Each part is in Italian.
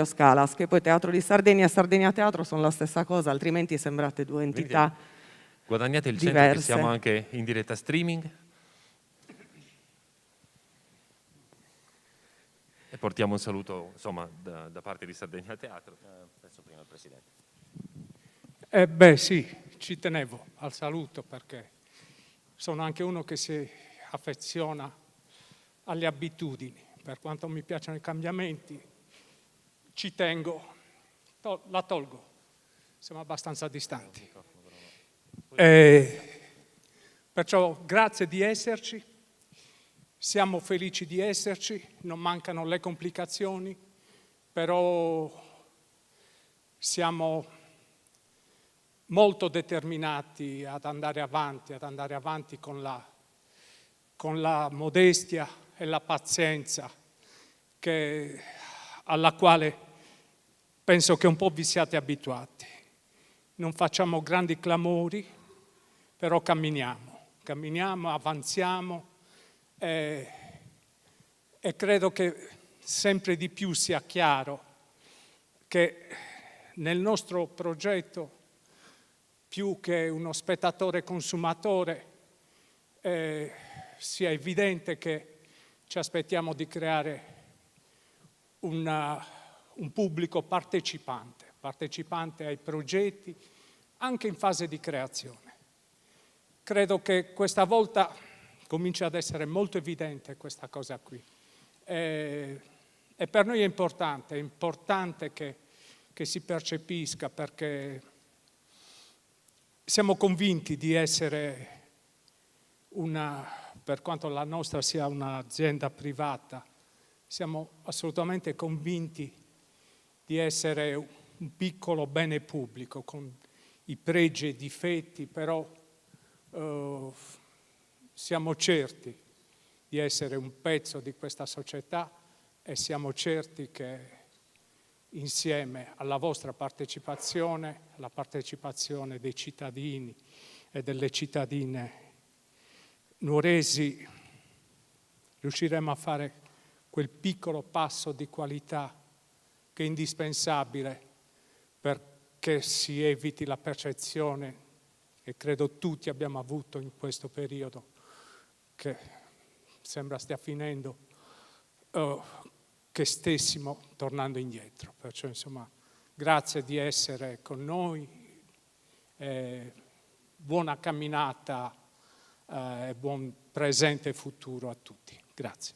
Scalas, che poi Teatro di Sardegna e Sardegna Teatro sono la stessa cosa, altrimenti sembrate due entità guadagnate il diverse. centro che siamo anche in diretta streaming e portiamo un saluto insomma da parte di Sardegna Teatro. Penso prima il Presidente. Beh sì, ci tenevo al saluto perché sono anche uno che si affeziona alle abitudini, per quanto mi piacciono i cambiamenti, ci tengo, la tolgo, siamo abbastanza distanti. Perciò grazie di esserci, siamo felici di esserci, non mancano le complicazioni, però siamo molto determinati ad andare avanti con la modestia e la pazienza alla quale penso che un po' vi siate abituati. Non facciamo grandi clamori, però camminiamo, avanziamo e credo che sempre di più sia chiaro che nel nostro progetto, più che uno spettatore consumatore, sia evidente che ci aspettiamo di creare un pubblico partecipante ai progetti, anche in fase di creazione. Credo che questa volta comincia ad essere molto evidente questa cosa qui. E per noi è importante che si percepisca, perché siamo convinti di essere per quanto la nostra sia un'azienda privata, siamo assolutamente convinti di essere un piccolo bene pubblico con i pregi e i difetti, però siamo certi di essere un pezzo di questa società e siamo certi che insieme alla vostra partecipazione, alla partecipazione dei cittadini e delle cittadine nuoresi, riusciremo a fare quel piccolo passo di qualità che è indispensabile perché si eviti la percezione che credo tutti abbiamo avuto in questo periodo, che sembra stia finendo, che stessimo tornando indietro. Perciò insomma grazie di essere con noi, buona camminata e buon presente e futuro a tutti. Grazie.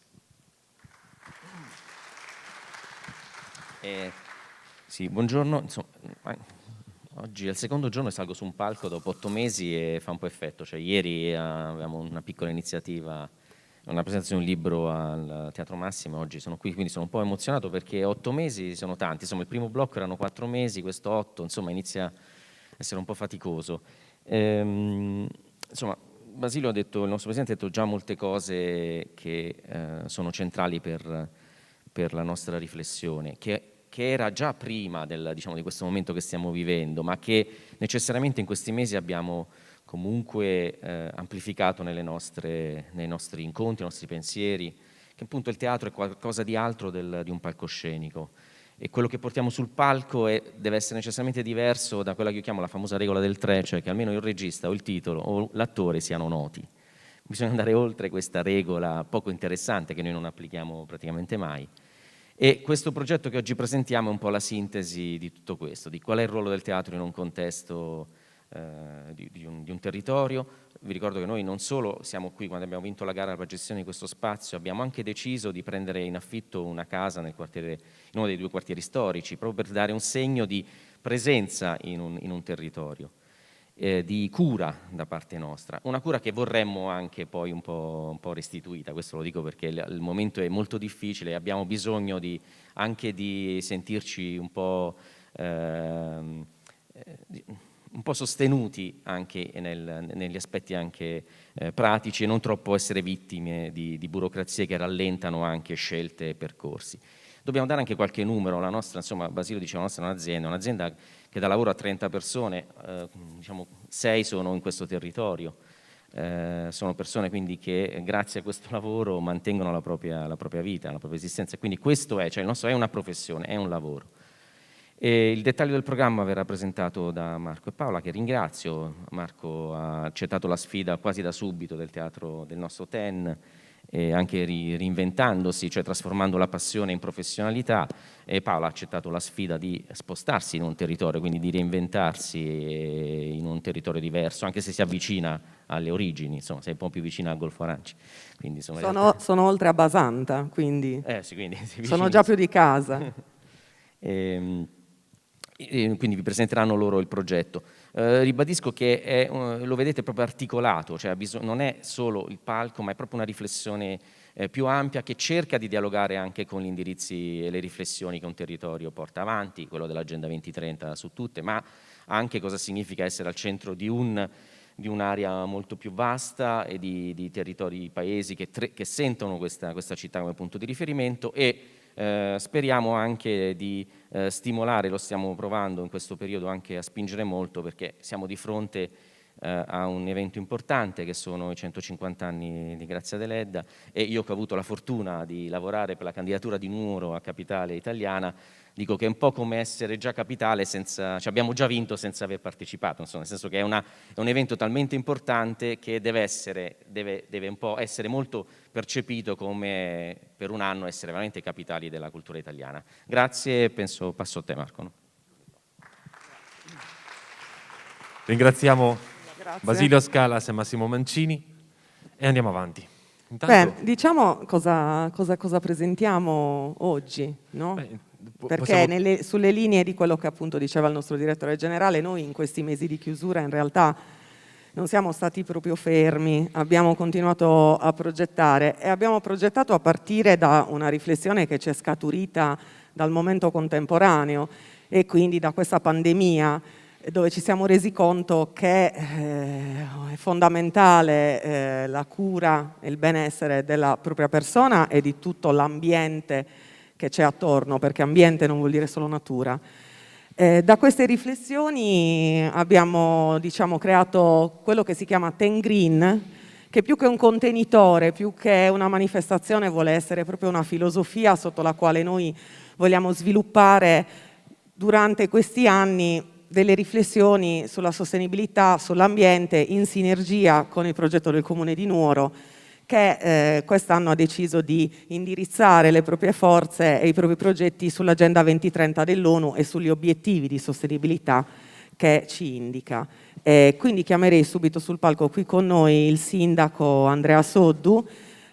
Sì, buongiorno. Insomma, oggi è il secondo giorno e salgo su un palco dopo 8 mesi e fa un po' effetto. Cioè, ieri avevamo una piccola iniziativa, una presentazione di un libro al Teatro Massimo, oggi sono qui, quindi sono un po' emozionato perché 8 mesi sono tanti. Insomma, il primo blocco erano 4 mesi, questo 8, insomma, inizia a essere un po' faticoso. Insomma, Basilio ha detto, il nostro Presidente ha detto già molte cose che sono centrali per la nostra riflessione, che era già prima di questo momento che stiamo vivendo, ma che necessariamente in questi mesi abbiamo comunque amplificato nei nostri incontri, nei nostri pensieri, che appunto il teatro è qualcosa di altro di un palcoscenico. E quello che portiamo sul palco deve essere necessariamente diverso da quella che io chiamo la famosa regola del 3, cioè che almeno il regista o il titolo o l'attore siano noti. Bisogna andare oltre questa regola poco interessante che noi non applichiamo praticamente mai. E questo progetto che oggi presentiamo è un po' la sintesi di tutto questo, di qual è il ruolo del teatro in un contesto di un territorio. Vi ricordo che noi non solo siamo qui quando abbiamo vinto la gara per la gestione di questo spazio, abbiamo anche deciso di prendere in affitto una casa in uno dei 2 quartieri storici, proprio per dare un segno di presenza in un territorio, di cura da parte nostra, una cura che vorremmo anche poi un po' restituita. Questo lo dico perché il momento è molto difficile e abbiamo bisogno anche di sentirci un po' sostenuti anche negli aspetti anche pratici e non troppo essere vittime di burocrazie che rallentano anche scelte e percorsi. Dobbiamo dare anche qualche numero. La nostra, insomma, Basilio diceva, la nostra è un'azienda che dà lavoro a 30 persone, 6 sono in questo territorio. sono persone quindi che grazie a questo lavoro mantengono la propria vita, la propria esistenza. Quindi questo è, cioè il nostro è una professione, è un lavoro. E il dettaglio del programma verrà presentato da Marco e Paola, che ringrazio. Marco ha accettato la sfida quasi da subito del teatro del nostro TEN, e anche reinventandosi, cioè trasformando la passione in professionalità, e Paola ha accettato la sfida di spostarsi in un territorio, quindi di reinventarsi in un territorio diverso, anche se si avvicina alle origini, insomma, sei un po' più vicina al Golfo Aranci. Quindi, insomma, Sono oltre a Basanta, quindi, sì, quindi sono già più di casa. Quindi vi presenteranno loro il progetto. Ribadisco che lo vedete proprio articolato, cioè non è solo il palco, ma è proprio una riflessione più ampia che cerca di dialogare anche con gli indirizzi e le riflessioni che un territorio porta avanti, quello dell'Agenda 2030 su tutte, ma anche cosa significa essere al centro di un'area molto più vasta e di territori, paesi che sentono questa città come punto di riferimento, e speriamo anche di stimolare, lo stiamo provando in questo periodo anche a spingere molto, perché siamo di fronte a un evento importante che sono i 150 anni di Grazia Deledda, e io che ho avuto la fortuna di lavorare per la candidatura di Nuoro a capitale italiana, dico che è un po' come essere già capitale senza, cioè abbiamo già vinto senza aver partecipato, insomma, nel senso che è un evento talmente importante che deve un po' essere molto percepito come per un anno essere veramente capitali della cultura italiana. Grazie, passo a te Marco. No? Ringraziamo Grazie. Basilio Scalas e Massimo Mancini e andiamo avanti. Intanto, Beh, diciamo cosa presentiamo oggi, no? Perché sulle linee di quello che appunto diceva il nostro direttore generale, noi in questi mesi di chiusura in realtà non siamo stati proprio fermi, abbiamo continuato a progettare, e abbiamo progettato a partire da una riflessione che ci è scaturita dal momento contemporaneo e quindi da questa pandemia, dove ci siamo resi conto che è fondamentale la cura e il benessere della propria persona e di tutto l'ambiente che c'è attorno, perché ambiente non vuol dire solo natura. Da queste riflessioni abbiamo, creato quello che si chiama Ten Green, che più che un contenitore, più che una manifestazione, vuole essere proprio una filosofia sotto la quale noi vogliamo sviluppare durante questi anni delle riflessioni sulla sostenibilità, sull'ambiente, in sinergia con il progetto del Comune di Nuoro, che quest'anno ha deciso di indirizzare le proprie forze e i propri progetti sull'Agenda 2030 dell'ONU e sugli obiettivi di sostenibilità che ci indica. Quindi chiamerei subito sul palco qui con noi il sindaco Andrea Soddu.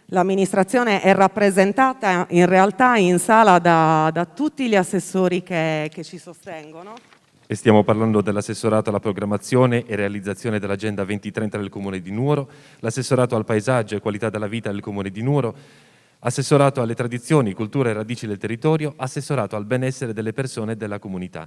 L'amministrazione è rappresentata in realtà in sala da tutti gli assessori che ci sostengono. e stiamo parlando dell'assessorato alla programmazione e realizzazione dell'Agenda 2030 del Comune di Nuoro, l'assessorato al paesaggio e qualità della vita del Comune di Nuoro, assessorato alle tradizioni, culture e radici del territorio, assessorato al benessere delle persone e della comunità.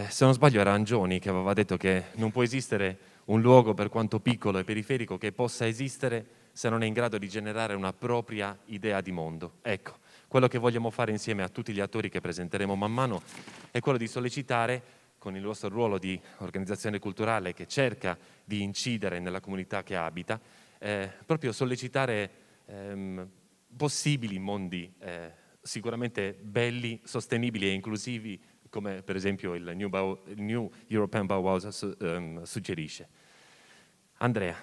Se non sbaglio era Angioni che aveva detto che non può esistere un luogo, per quanto piccolo e periferico, che possa esistere se non è in grado di generare una propria idea di mondo. Ecco, quello che vogliamo fare insieme a tutti gli attori che presenteremo man mano è quello di sollecitare, con il vostro ruolo di organizzazione culturale che cerca di incidere nella comunità che abita, proprio sollecitare possibili mondi sicuramente belli, sostenibili e inclusivi, come per esempio il New European Bauhaus suggerisce. Andrea.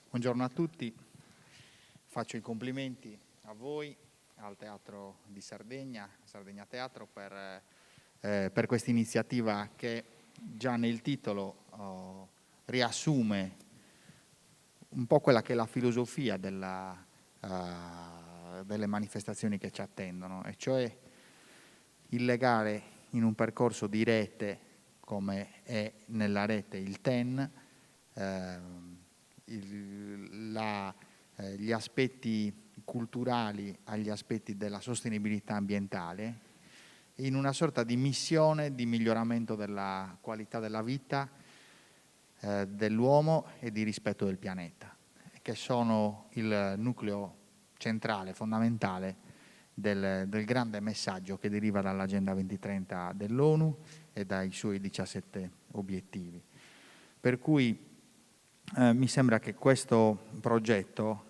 Buongiorno a tutti, faccio i complimenti a voi, al Teatro di Sardegna Teatro, per questa iniziativa che già nel titolo riassume un po' quella che è la filosofia delle manifestazioni che ci attendono, e cioè il legare in un percorso di rete, come è nella rete il TEN, gli aspetti culturali agli aspetti della sostenibilità ambientale, in una sorta di missione di miglioramento della qualità della vita dell'uomo e di rispetto del pianeta, che sono il nucleo centrale, fondamentale del grande messaggio che deriva dall'Agenda 2030 dell'ONU e dai suoi 17 obiettivi. Per cui mi sembra che questo progetto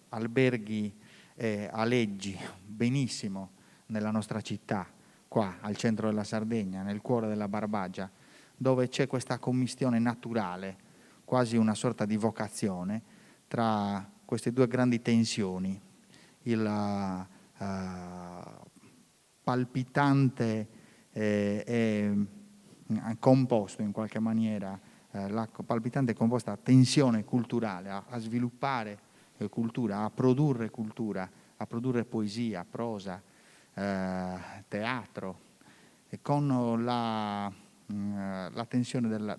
alberghi e aleggi benissimo nella nostra città, qua al centro della Sardegna, nel cuore della Barbagia, dove c'è questa commistione naturale, quasi una sorta di vocazione, tra queste due grandi tensioni, il palpitante e composto in qualche maniera, la palpitante e composta tensione culturale a sviluppare cultura, a produrre poesia, prosa, teatro, e con la tensione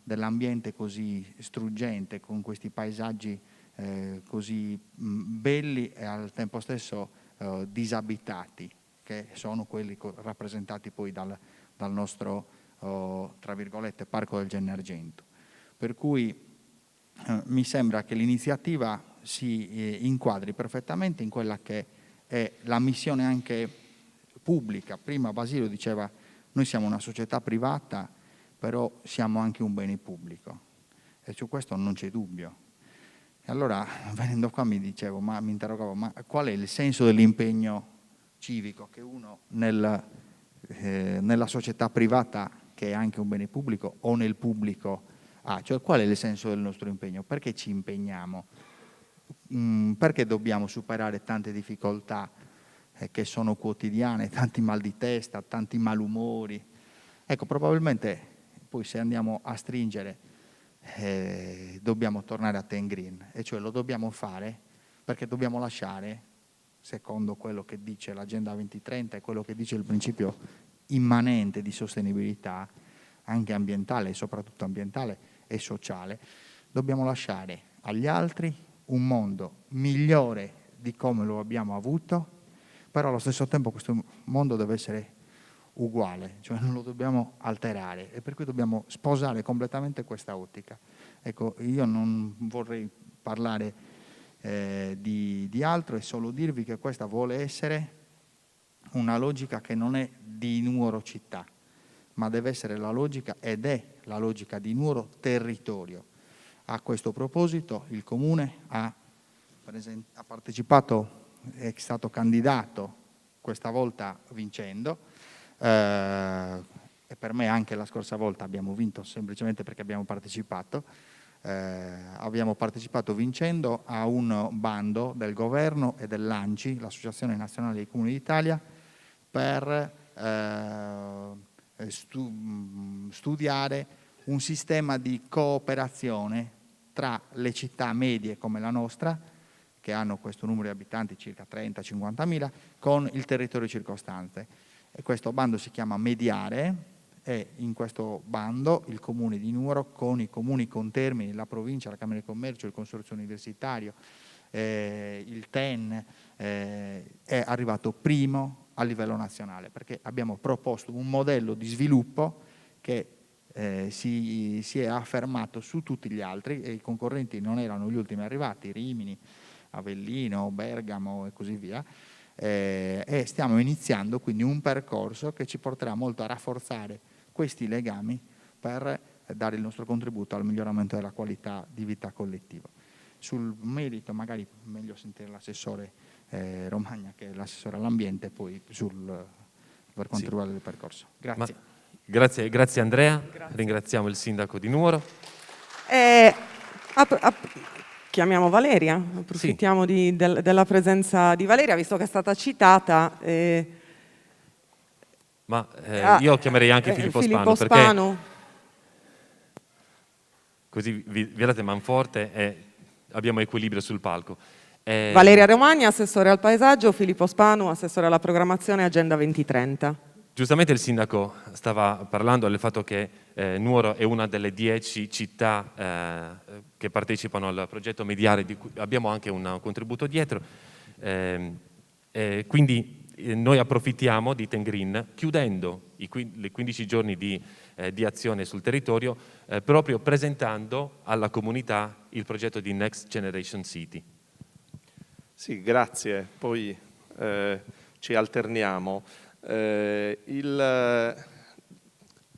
dell'ambiente così struggente, con questi paesaggi così belli e al tempo stesso disabitati, che sono quelli rappresentati poi dal nostro, tra virgolette, Parco del Gennargentu. Per cui mi sembra che l'iniziativa si inquadri perfettamente in quella che è la missione anche pubblica. Prima Basilio diceva: noi siamo una società privata, però siamo anche un bene pubblico, e su questo non c'è dubbio. E allora, venendo qua, mi interrogavo, ma qual è il senso dell'impegno civico che uno nella società privata, che è anche un bene pubblico, o nel pubblico ha? Cioè, qual è il senso del nostro impegno? Perché ci impegniamo? Perché dobbiamo superare tante difficoltà che sono quotidiane, tanti mal di testa, tanti malumori? Ecco, probabilmente poi, se andiamo a stringere, dobbiamo tornare a Tengreen, e cioè lo dobbiamo fare perché dobbiamo lasciare, secondo quello che dice l'Agenda 2030 e quello che dice il principio immanente di sostenibilità, anche ambientale, e soprattutto ambientale e sociale, dobbiamo lasciare agli altri un mondo migliore di come lo abbiamo avuto, però allo stesso tempo questo mondo deve essere uguale, cioè non lo dobbiamo alterare, e per cui dobbiamo sposare completamente questa ottica. Ecco, io non vorrei parlare di altro, e solo dirvi che questa vuole essere una logica che non è di Nuoro città, ma deve essere la logica, ed è la logica, di Nuoro territorio. A questo proposito il Comune ha partecipato, è stato candidato, questa volta vincendo, e per me anche la scorsa volta abbiamo vinto semplicemente perché abbiamo partecipato vincendo a un bando del governo e dell'ANCI, l'Associazione Nazionale dei Comuni d'Italia, per studiare un sistema di cooperazione tra le città medie come la nostra, che hanno questo numero di abitanti, circa 30-50.000, con il territorio circostante. E questo bando si chiama Mediare, e in questo bando il Comune di Nuoro, con i comuni contermini, la provincia, la Camera di Commercio, il Consorzio Universitario, il TEN, è arrivato primo a livello nazionale, perché abbiamo proposto un modello di sviluppo che si è affermato su tutti gli altri, e i concorrenti non erano gli ultimi arrivati, Rimini, Avellino, Bergamo e così via, e stiamo iniziando quindi un percorso che ci porterà molto a rafforzare questi legami per dare il nostro contributo al miglioramento della qualità di vita collettiva. Sul merito magari meglio sentire l'assessore Romagna, che è l'assessore all'ambiente, poi per quanto riguarda il percorso. Grazie. Grazie Andrea, grazie. Ringraziamo il sindaco di Nuoro. Chiamiamo Valeria, approfittiamo della presenza di Valeria, visto che è stata citata. Io chiamerei anche Filippo Spanu, perché così vi date manforte e abbiamo equilibrio sul palco. Valeria Romagna, assessore al paesaggio, Filippo Spanu, assessore alla programmazione Agenda 2030. Giustamente il sindaco stava parlando del fatto che Nuoro è una delle 10 città che partecipano al progetto Mediare, di cui abbiamo anche un contributo dietro. Quindi noi approfittiamo di Tengreen, chiudendo i 15 giorni di azione sul territorio, proprio presentando alla comunità il progetto di Next Generation City. Sì, grazie. Poi ci alterniamo.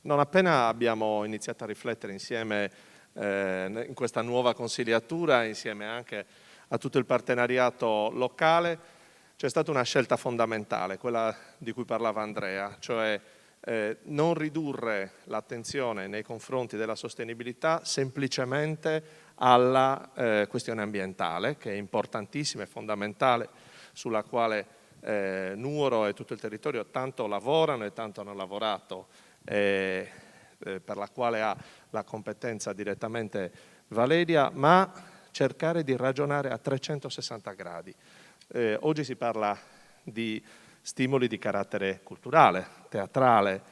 Non appena abbiamo iniziato a riflettere insieme in questa nuova consigliatura, insieme anche a tutto il partenariato locale, c'è stata una scelta fondamentale, quella di cui parlava Andrea, cioè non ridurre l'attenzione nei confronti della sostenibilità semplicemente alla questione ambientale, che è importantissima e fondamentale, sulla quale Nuoro e tutto il territorio tanto lavorano e tanto hanno lavorato, per la quale ha la competenza direttamente Valeria, ma cercare di ragionare a 360 gradi. Oggi si parla di stimoli di carattere culturale, teatrale,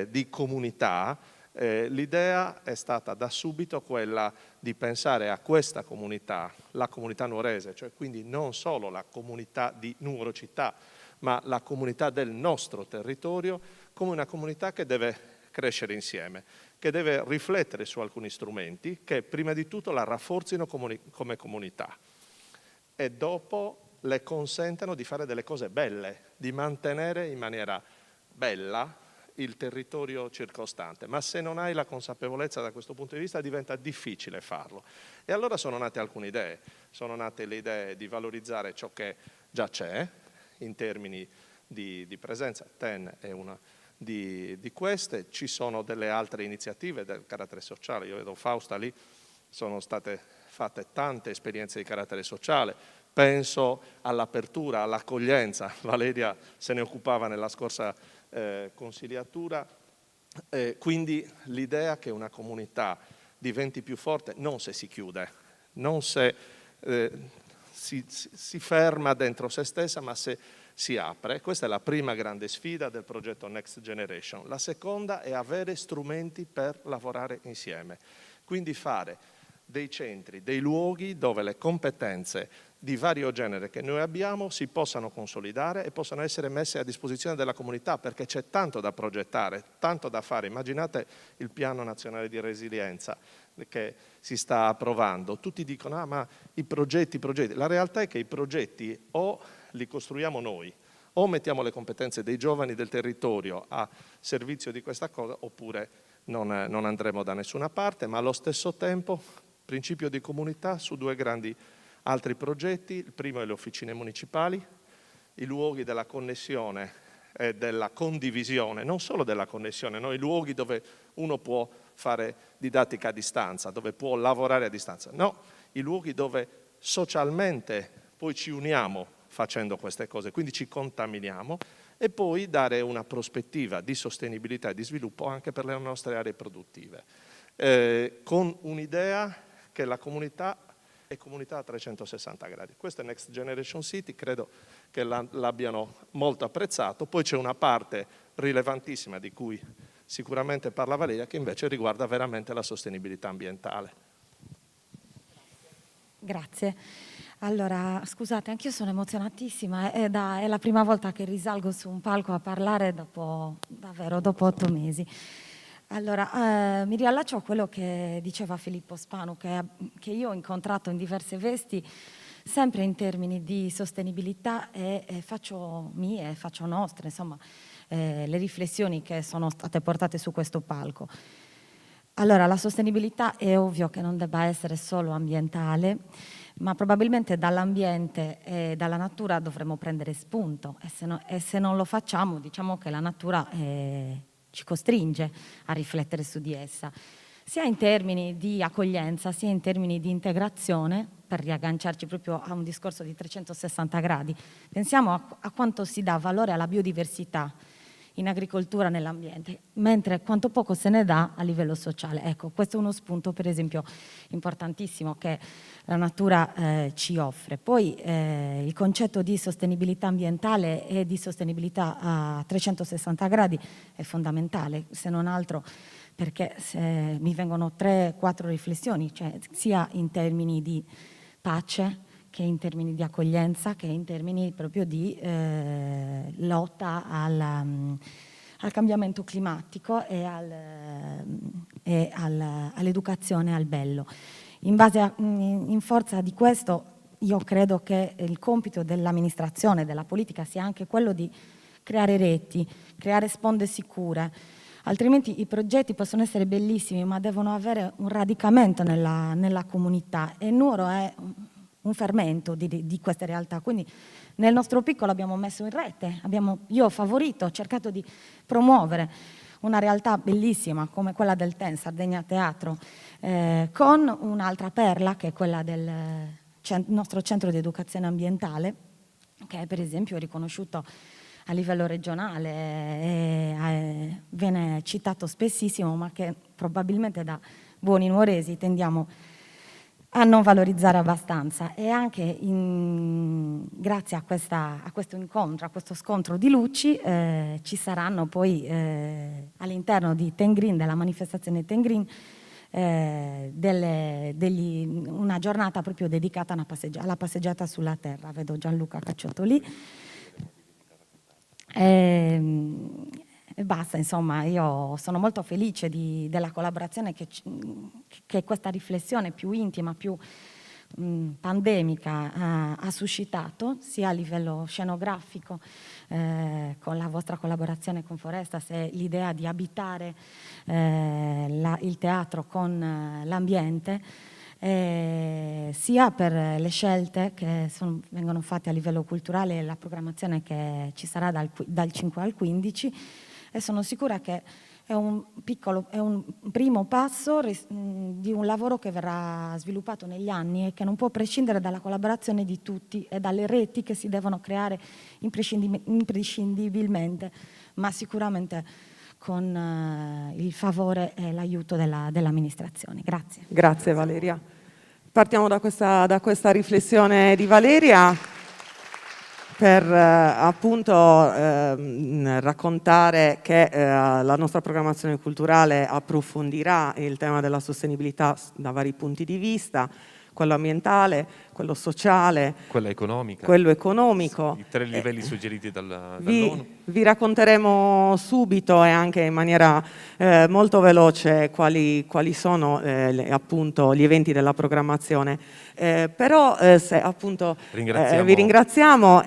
di comunità. L'idea è stata da subito quella di pensare a questa comunità, la comunità nuorese, cioè quindi non solo la comunità di Nuoro città, ma la comunità del nostro territorio, come una comunità che deve crescere insieme, che deve riflettere su alcuni strumenti che prima di tutto la rafforzino come comunità e dopo le consentano di fare delle cose belle, di mantenere in maniera bella il territorio circostante. Ma se non hai la consapevolezza da questo punto di vista diventa difficile farlo. E allora sono nate alcune idee. Sono nate le idee di valorizzare ciò che già c'è in termini di presenza. TEN è una di queste. Ci sono delle altre iniziative del carattere sociale. Io vedo Fausta lì, sono state fatte tante esperienze di carattere sociale. Penso all'apertura, all'accoglienza. Valeria se ne occupava nella scorsa consigliatura. Quindi l'idea che una comunità diventi più forte non se si chiude, non se si ferma dentro se stessa, ma se si apre. Questa è la prima grande sfida del progetto Next Generation. La seconda è avere strumenti per lavorare insieme, quindi fare dei centri, dei luoghi dove le competenze di vario genere che noi abbiamo si possano consolidare e possano essere messe a disposizione della comunità, perché c'è tanto da progettare, tanto da fare. Immaginate il Piano Nazionale di Resilienza che si sta approvando. Tutti dicono, ma i progetti. La realtà è che i progetti o li costruiamo noi, o mettiamo le competenze dei giovani del territorio a servizio di questa cosa, oppure non andremo da nessuna parte, ma allo stesso tempo principio di comunità su due grandi altri progetti. Il primo è le officine municipali, i luoghi della connessione e della condivisione, non solo della connessione, no? I luoghi dove uno può fare didattica a distanza, dove può lavorare a distanza, no, i luoghi dove socialmente poi ci uniamo facendo queste cose, quindi ci contaminiamo, e poi dare una prospettiva di sostenibilità e di sviluppo anche per le nostre aree produttive, con un'idea che la comunità è comunità a 360 gradi. Questo è Next Generation City, credo che l'abbiano molto apprezzato. Poi c'è una parte rilevantissima di cui sicuramente parla Valeria, che invece riguarda veramente la sostenibilità ambientale. Grazie. Allora, scusate, anch'io sono emozionatissima, è la prima volta che risalgo su un palco a parlare dopo 8 mesi. Allora, mi riallaccio a quello che diceva Filippo Spanu, che io ho incontrato in diverse vesti, sempre in termini di sostenibilità, e faccio mie, faccio nostre, insomma, le riflessioni che sono state portate su questo palco. Allora, la sostenibilità è ovvio che non debba essere solo ambientale, ma probabilmente dall'ambiente e dalla natura dovremmo prendere spunto, e se non lo facciamo, diciamo che la natura ci costringe a riflettere su di essa, sia in termini di accoglienza, sia in termini di integrazione, per riagganciarci proprio a un discorso di 360 gradi. Pensiamo a quanto si dà valore alla biodiversità in agricoltura, nell'ambiente, mentre quanto poco se ne dà a livello sociale. Ecco, questo è uno spunto, per esempio, importantissimo che la natura ci offre. Poi il concetto di sostenibilità ambientale e di sostenibilità a 360 gradi è fondamentale, se non altro perché mi vengono 3-4 riflessioni, cioè sia in termini di pace, che in termini di accoglienza, che in termini proprio di lotta al cambiamento climatico e all'educazione al bello. In forza di questo, io credo che il compito dell'amministrazione, della politica, sia anche quello di creare reti, creare sponde sicure. altrimenti i progetti possono essere bellissimi, ma devono avere un radicamento nella comunità, e Nuoro è un fermento di queste realtà. Quindi nel nostro piccolo abbiamo messo in rete, io ho favorito, ho cercato di promuovere una realtà bellissima come quella del TEN, Sardegna Teatro, con un'altra perla che è quella del nostro centro di educazione ambientale, che è per esempio riconosciuto a livello regionale e viene citato spessissimo, ma che probabilmente da buoni nuoresi tendiamo a non valorizzare abbastanza. E anche grazie a questo incontro, a questo scontro di luci, ci saranno poi all'interno di Ten Green, della manifestazione Ten Green, una giornata proprio dedicata alla passeggiata sulla terra. Vedo Gianluca Cacciotto lì. E basta, insomma, io sono molto felice della collaborazione che questa riflessione più intima, più pandemica ha suscitato, sia a livello scenografico, con la vostra collaborazione con Forestas, e l'idea di abitare il teatro con l'ambiente, sia per le scelte che vengono fatte a livello culturale e la programmazione che ci sarà dal 5 al 15, e sono sicura che è un primo passo di un lavoro che verrà sviluppato negli anni e che non può prescindere dalla collaborazione di tutti e dalle reti che si devono creare imprescindibilmente, ma sicuramente con il favore e l'aiuto dell'amministrazione. Grazie. Grazie Valeria. Partiamo da questa riflessione di Valeria per appunto raccontare che la nostra programmazione culturale approfondirà il tema della sostenibilità da vari punti di vista, quello ambientale, quello sociale, quello economico. I 3 livelli suggeriti dall'ONU. Vi racconteremo subito e anche in maniera molto veloce quali sono appunto gli eventi della programmazione. Però se appunto vi ringraziamo,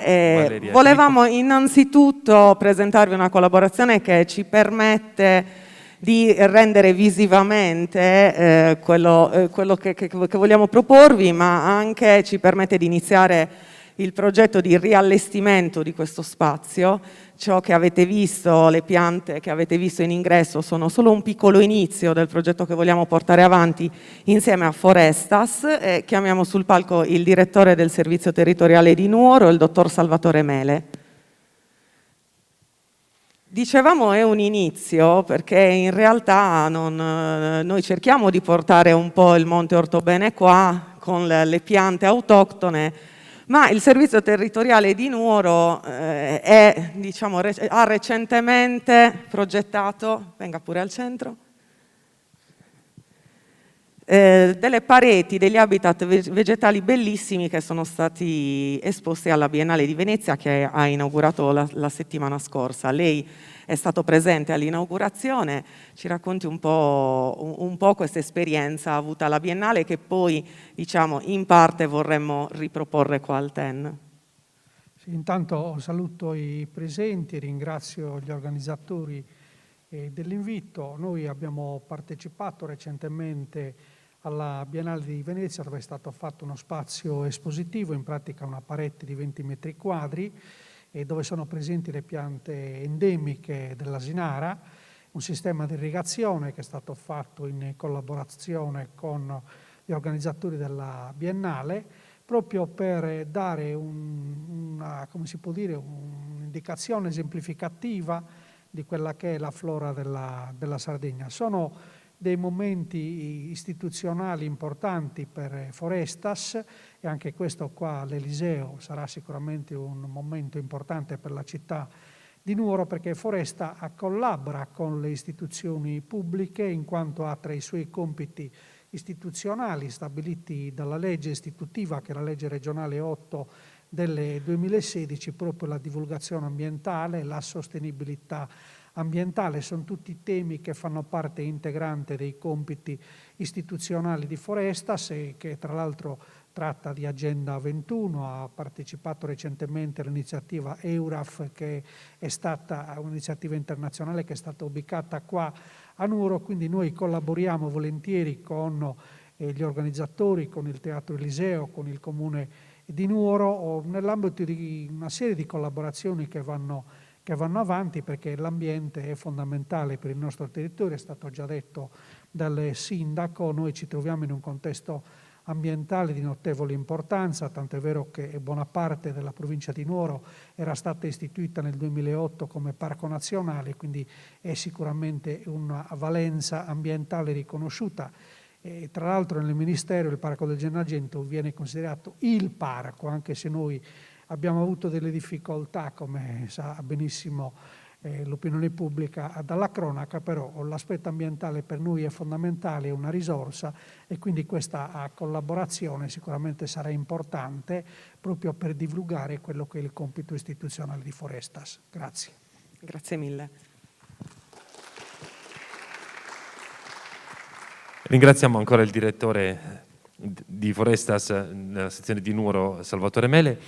volevamo innanzitutto presentarvi una collaborazione che ci permette di rendere visivamente quello che vogliamo proporvi, ma anche ci permette di iniziare il progetto di riallestimento di questo spazio. Ciò che avete visto, le piante che avete visto in ingresso, sono solo un piccolo inizio del progetto che vogliamo portare avanti insieme a Forestas. Chiamiamo sul palco il direttore del servizio territoriale di Nuoro, il dottor Salvatore Mele. Dicevamo è un inizio perché in realtà noi cerchiamo di portare un po' il Monte Ortobene qua con le piante autoctone, ma il servizio territoriale di Nuoro ha recentemente progettato, venga pure al centro, delle pareti, degli habitat vegetali bellissimi che sono stati esposti alla Biennale di Venezia, che ha inaugurato la settimana scorsa. Lei è stato presente all'inaugurazione, ci racconti un po' questa esperienza avuta alla Biennale, che poi diciamo in parte vorremmo riproporre qua al TEN. Sì, intanto saluto i presenti, ringrazio gli organizzatori dell'invito. Noi abbiamo partecipato recentemente alla Biennale di Venezia, dove è stato fatto uno spazio espositivo, in pratica una parete di 20 metri quadri, e dove sono presenti le piante endemiche dell'Asinara, un sistema di irrigazione che è stato fatto in collaborazione con gli organizzatori della Biennale, proprio per dare un'indicazione esemplificativa di quella che è la flora della Sardegna. Sono dei momenti istituzionali importanti per Forestas, e anche questo qua all'Eliseo sarà sicuramente un momento importante per la città di Nuoro, perché Forestas collabora con le istituzioni pubbliche in quanto ha tra i suoi compiti istituzionali stabiliti dalla legge istitutiva, che è la legge regionale 8 del 2016, proprio la divulgazione ambientale, la sostenibilità ambientale, sono tutti temi che fanno parte integrante dei compiti istituzionali di Forestas e che tra l'altro tratta di Agenda 21, ha partecipato recentemente all'iniziativa EURAF, che è stata un'iniziativa internazionale che è stata ubicata qua a Nuoro, quindi noi collaboriamo volentieri con gli organizzatori, con il Teatro Eliseo, con il Comune di Nuoro, nell'ambito di una serie di collaborazioni che vanno avanti, perché l'ambiente è fondamentale per il nostro territorio, è stato già detto dal sindaco, noi ci troviamo in un contesto ambientale di notevole importanza, tant'è vero che buona parte della provincia di Nuoro era stata istituita nel 2008 come parco nazionale, quindi è sicuramente una valenza ambientale riconosciuta. E tra l'altro nel Ministero il Parco del Gennargentu viene considerato il parco, anche se noi abbiamo avuto delle difficoltà, come sa benissimo l'opinione pubblica, dalla cronaca, però l'aspetto ambientale per noi è fondamentale, è una risorsa e quindi questa collaborazione sicuramente sarà importante proprio per divulgare quello che è il compito istituzionale di Forestas. Grazie. Grazie mille. Ringraziamo ancora il direttore di Forestas nella sezione di Nuoro, Salvatore Mele.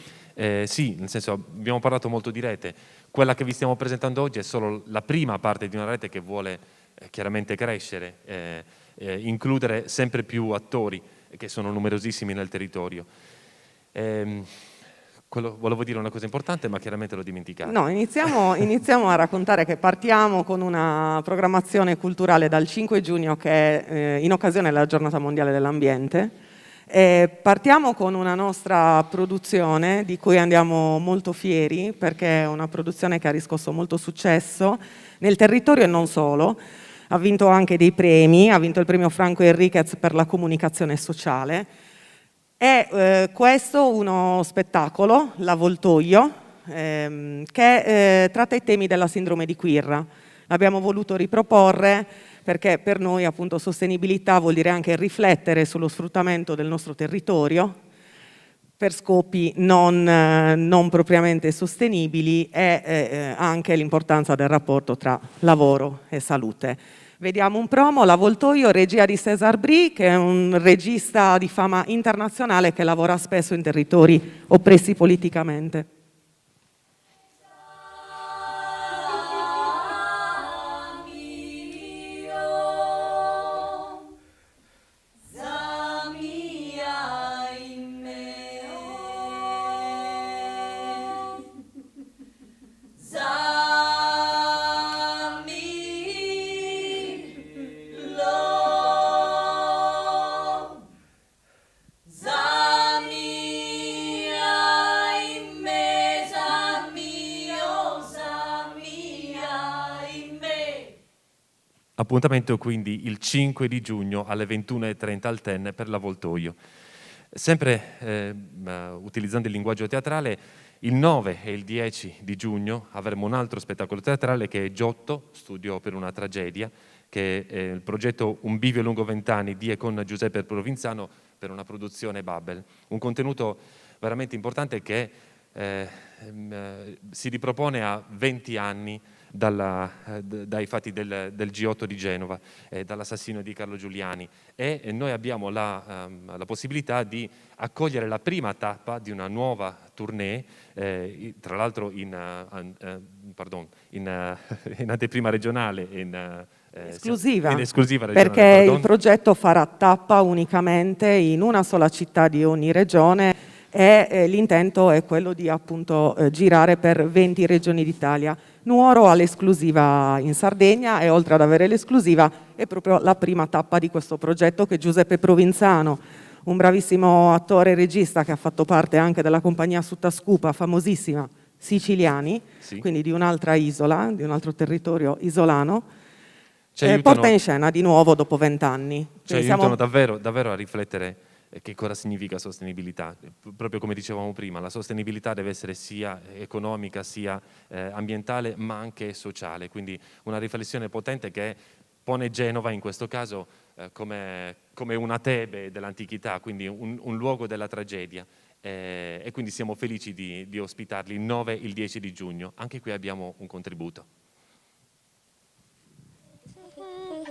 Sì, nel senso, abbiamo parlato molto di rete. Quella che vi stiamo presentando oggi è solo la prima parte di una rete che vuole chiaramente crescere, includere sempre più attori che sono numerosissimi nel territorio. Volevo dire una cosa importante, ma chiaramente l'ho dimenticato. No, iniziamo a raccontare che partiamo con una programmazione culturale dal 5 giugno che è in occasione della Giornata Mondiale dell'Ambiente. Partiamo con una nostra produzione di cui andiamo molto fieri, perché è una produzione che ha riscosso molto successo nel territorio e non solo. Ha vinto anche dei premi, ha vinto il premio Franco Enriquez per la comunicazione sociale. È questo uno spettacolo, L'Avvoltoio, che tratta i temi della sindrome di Quirra. L'abbiamo voluto riproporre perché per noi appunto sostenibilità vuol dire anche riflettere sullo sfruttamento del nostro territorio per scopi non propriamente sostenibili e anche l'importanza del rapporto tra lavoro e salute. Vediamo un promo, L'Avvoltoio, regia di César Brie, che è un regista di fama internazionale che lavora spesso in territori oppressi politicamente. Appuntamento quindi il 5 di giugno alle 21:30 al TEN per L'Avvoltoio. Sempre utilizzando il linguaggio teatrale, il 9 e il 10 di giugno avremo un altro spettacolo teatrale che è Giotto, studio per una tragedia, che è il progetto Un bivio lungo 20 anni di e con Giuseppe Provenzano per una produzione Babel. Un contenuto veramente importante che si ripropone a 20 anni dai fatti del G8 di Genova, dall'assassinio di Carlo Giuliani, e noi abbiamo la possibilità di accogliere la prima tappa di una nuova tournée, tra l'altro in anteprima regionale, esclusiva, regionale, perché il progetto farà tappa unicamente in una sola città di ogni regione e l'intento è quello di appunto girare per 20 regioni d'Italia. Nuoro ha l'esclusiva in Sardegna e oltre ad avere l'esclusiva è proprio la prima tappa di questo progetto che Giuseppe Provenzano, un bravissimo attore e regista che ha fatto parte anche della compagnia Suttascupa, famosissima, Siciliani, sì, quindi di un'altra isola, di un altro territorio isolano, porta in scena di nuovo dopo 20 anni. Ci aiutano davvero a riflettere che cosa significa sostenibilità. Proprio come dicevamo prima, la sostenibilità deve essere sia economica, sia ambientale, ma anche sociale. Quindi una riflessione potente che pone Genova in questo caso come una Tebe dell'antichità, quindi un luogo della tragedia. E quindi siamo felici di ospitarli il 9 e il 10 di giugno. Anche qui abbiamo un contributo.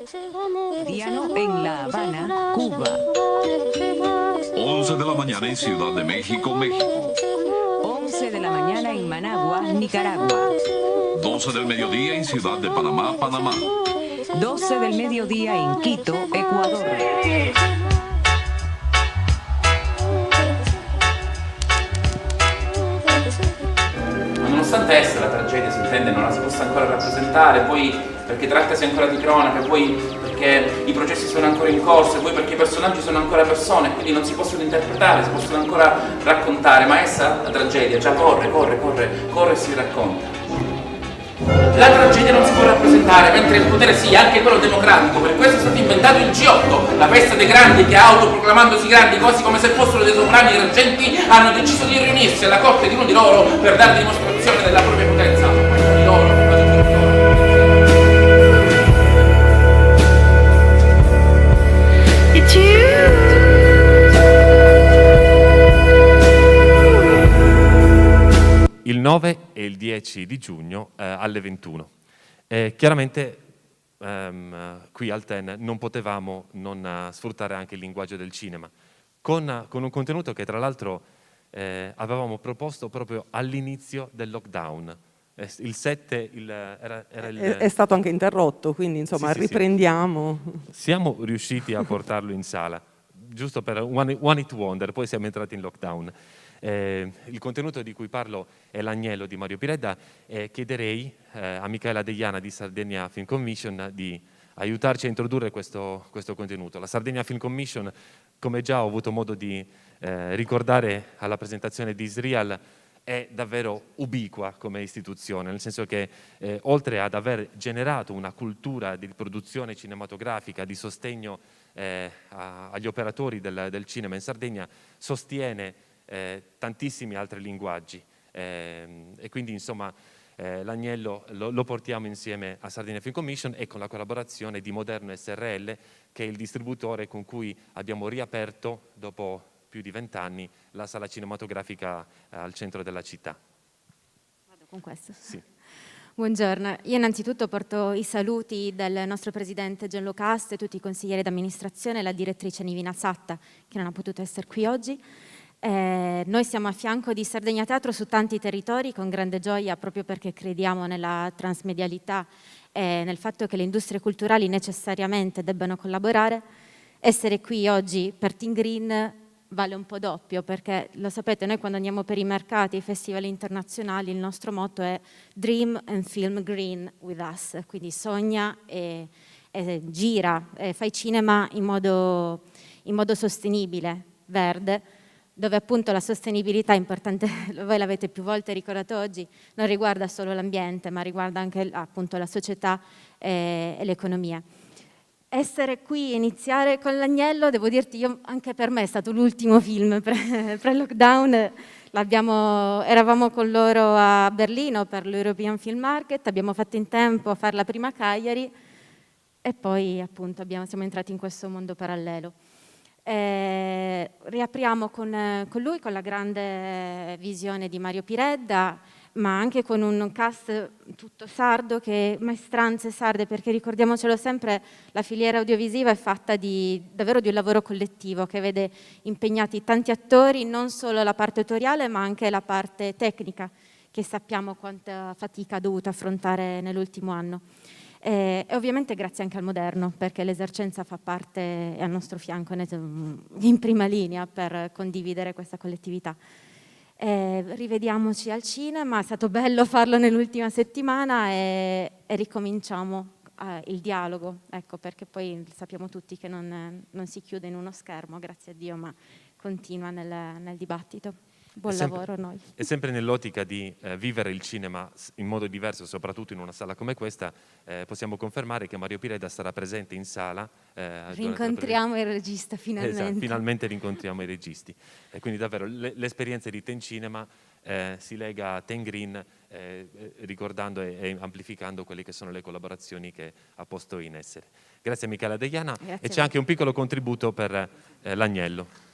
Diano en La Habana, Cuba. 11 de la mañana en Ciudad de México, México. 11 de la mañana en Managua, Nicaragua. 12 del mediodía en Ciudad de Panamá, Panamá. 12 del mediodía en Quito, Ecuador. Nonostante essa la tragedia si intende non la si possa ancora rappresentare, poi perché trattasi ancora di cronaca, poi perché i processi sono ancora in corso, poi perché i personaggi sono ancora persone, quindi non si possono interpretare, si possono ancora raccontare, ma essa, la tragedia, già corre e si racconta. La tragedia non si può rappresentare, mentre il potere sì, anche quello democratico. Per questo è stato inventato il G8, la festa dei grandi che, autoproclamandosi grandi, quasi come se fossero dei sovrani reggenti, hanno deciso di riunirsi alla corte di uno di loro per dare dimostrazione della propria potenza. Uno di loro, il 9 e il 10 di giugno alle 21. Chiaramente qui al TEN non potevamo non sfruttare anche il linguaggio del cinema, con un contenuto che tra l'altro avevamo proposto proprio all'inizio del lockdown. Il 7 è stato anche interrotto, quindi insomma riprendiamo. Siamo riusciti a portarlo in sala, giusto per one hit wonder, poi siamo entrati in lockdown. Il contenuto di cui parlo è l'Agnello di Mario Piredda e chiederei a Michaela Deiana di Sardegna Film Commission di aiutarci a introdurre questo contenuto. La Sardegna Film Commission, come già ho avuto modo di ricordare alla presentazione di Israel, è davvero ubiqua come istituzione, nel senso che oltre ad aver generato una cultura di produzione cinematografica, di sostegno agli operatori del cinema in Sardegna, sostiene tantissimi altri linguaggi e quindi insomma l'Agnello lo portiamo insieme a Sardegna Film Commission e con la collaborazione di Moderno SRL, che è il distributore con cui abbiamo riaperto dopo più di 20 anni la sala cinematografica al centro della città. Vado con questo? Sì. Buongiorno, io innanzitutto porto i saluti del nostro presidente Gianluca Cast e tutti i consiglieri d'amministrazione e la direttrice Nivina Satta, che non ha potuto essere qui oggi. Noi siamo a fianco di Sardegna Teatro su tanti territori con grande gioia, proprio perché crediamo nella transmedialità e nel fatto che le industrie culturali necessariamente debbano collaborare. Essere qui oggi per Team Green vale un po' doppio, perché lo sapete, noi quando andiamo per i mercati, i festival internazionali, il nostro motto è Dream and Film Green with us, quindi sogna e gira, fai cinema in modo sostenibile, verde, dove appunto la sostenibilità è importante, voi l'avete più volte ricordato oggi, non riguarda solo l'ambiente, ma riguarda anche appunto la società e l'economia. Essere qui e iniziare con l'Agnello, devo dirti, anche per me è stato l'ultimo film pre-lockdown, eravamo con loro a Berlino per l'European Film Market, abbiamo fatto in tempo a fare la prima a Cagliari e poi appunto siamo entrati in questo mondo parallelo. Riapriamo con lui, con la grande visione di Mario Piredda, ma anche con un cast tutto sardo, maestranze sarde, perché ricordiamocelo sempre, la filiera audiovisiva è fatta davvero di un lavoro collettivo che vede impegnati tanti attori, non solo la parte autoriale ma anche la parte tecnica, che sappiamo quanta fatica ha dovuto affrontare nell'ultimo anno. E ovviamente grazie anche al Moderno, perché l'Esercenza fa parte, è al nostro fianco in prima linea per condividere questa collettività. Rivediamoci al cinema, è stato bello farlo nell'ultima settimana e ricominciamo il dialogo, ecco, perché poi sappiamo tutti che non si chiude in uno schermo, grazie a Dio, ma continua nel dibattito. Buon lavoro a noi. È sempre nell'ottica di vivere il cinema in modo diverso, soprattutto in una sala come questa, possiamo confermare che Mario Piredda sarà presente in sala. Rincontriamo il regista finalmente. Esatto, finalmente rincontriamo i registi. E quindi davvero l'esperienza di Ten Cinema si lega a Ten Green, ricordando e amplificando quelle che sono le collaborazioni che ha posto in essere. Grazie a Michaela Deiana. E c'è anche un piccolo contributo per l'Agnello.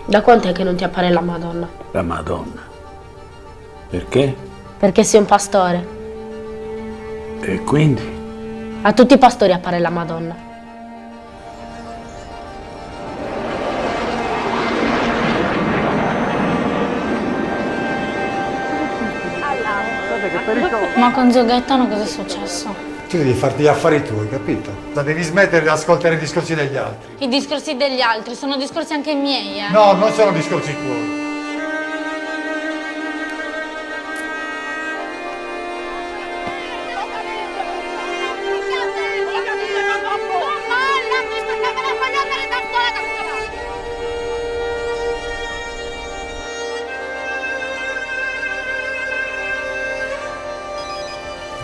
Da quanto è che non ti appare la Madonna? La Madonna. Perché? Perché sei un pastore. E quindi? A tutti i pastori appare la Madonna. Ma con Zio Gaetano cosa è successo? Tu devi farti gli affari tuoi, capito? Devi smettere di ascoltare i discorsi degli altri. I discorsi degli altri sono discorsi anche miei, eh? No, non sono discorsi tuoi.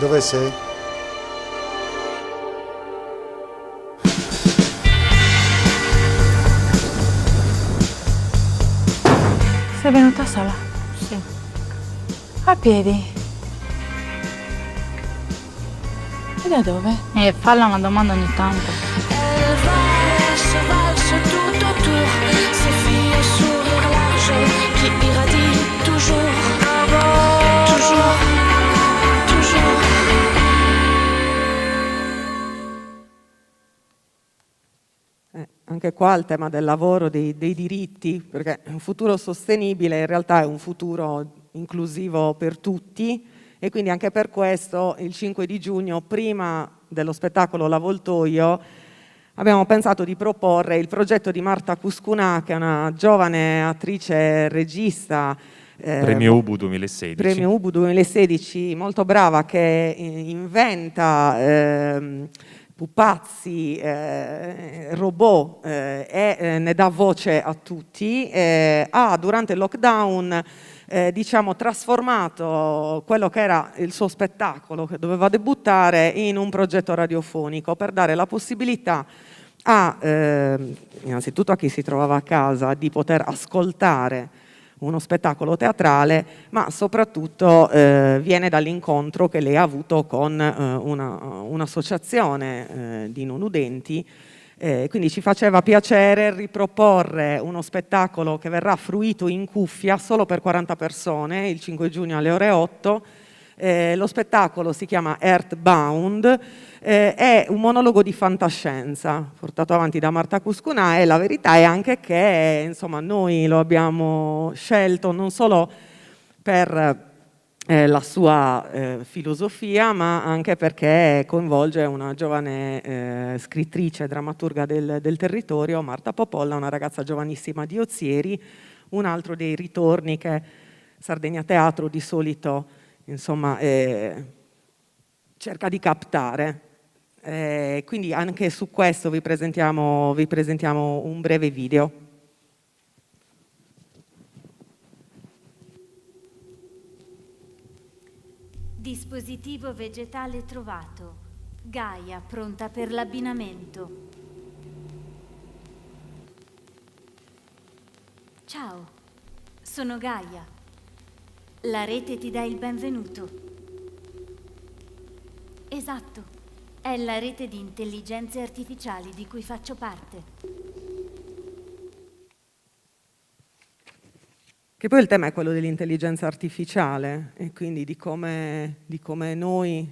Dove sei? Sei venuta sola? Sì. A piedi? E da dove? Falla una domanda ogni tanto. Anche qua il tema del lavoro, dei diritti, perché un futuro sostenibile in realtà è un futuro inclusivo per tutti, e quindi anche per questo il 5 di giugno, prima dello spettacolo L'Avoltoio, abbiamo pensato di proporre il progetto di Marta Cuscunà, che è una giovane attrice e regista. Premio Ubu 2016. Premio Ubu 2016, molto brava, che inventa pupazzi, robot e ne dà voce a tutti. Ha durante il lockdown diciamo trasformato quello che era il suo spettacolo, che doveva debuttare, in un progetto radiofonico per dare la possibilità a innanzitutto a chi si trovava a casa di poter ascoltare uno spettacolo teatrale, ma soprattutto viene dall'incontro che lei ha avuto con un'associazione di non udenti, quindi ci faceva piacere riproporre uno spettacolo che verrà fruito in cuffia solo per 40 persone il 5 giugno alle ore 8. Lo spettacolo si chiama Earthbound, è un monologo di fantascienza portato avanti da Marta Cuscunà, e la verità è anche che insomma, noi lo abbiamo scelto non solo per la sua filosofia, ma anche perché coinvolge una giovane scrittrice e drammaturga del territorio, Marta Popolla, una ragazza giovanissima di Ozieri, un altro dei ritorni che Sardegna Teatro di solito insomma cerca di captare. Quindi anche su questo vi presentiamo un breve video. Dispositivo vegetale trovato. Gaia pronta per l'abbinamento. Ciao, sono Gaia. La rete ti dà il benvenuto. Esatto, è la rete di intelligenze artificiali di cui faccio parte. Che poi il tema è quello dell'intelligenza artificiale, e quindi di come noi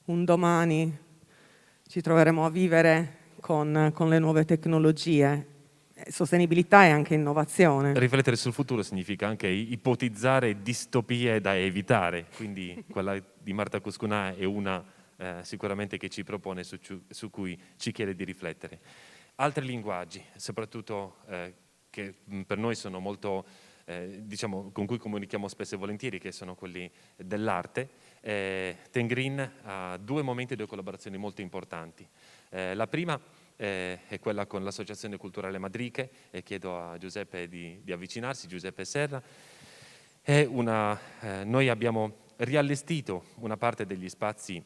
un domani ci troveremo a vivere con le nuove tecnologie. Sostenibilità e anche innovazione. Riflettere sul futuro significa anche ipotizzare distopie da evitare, quindi quella di Marta Cuscunà è una sicuramente che ci propone, su cui ci chiede di riflettere. Altri linguaggi, soprattutto che per noi sono molto, diciamo, con cui comunichiamo spesso e volentieri, che sono quelli dell'arte. Ten Green ha due momenti di collaborazione molto importanti. La prima è quella con l'Associazione Culturale Madriche, e chiedo a Giuseppe di avvicinarsi, Giuseppe Serra. Noi abbiamo riallestito una parte degli spazi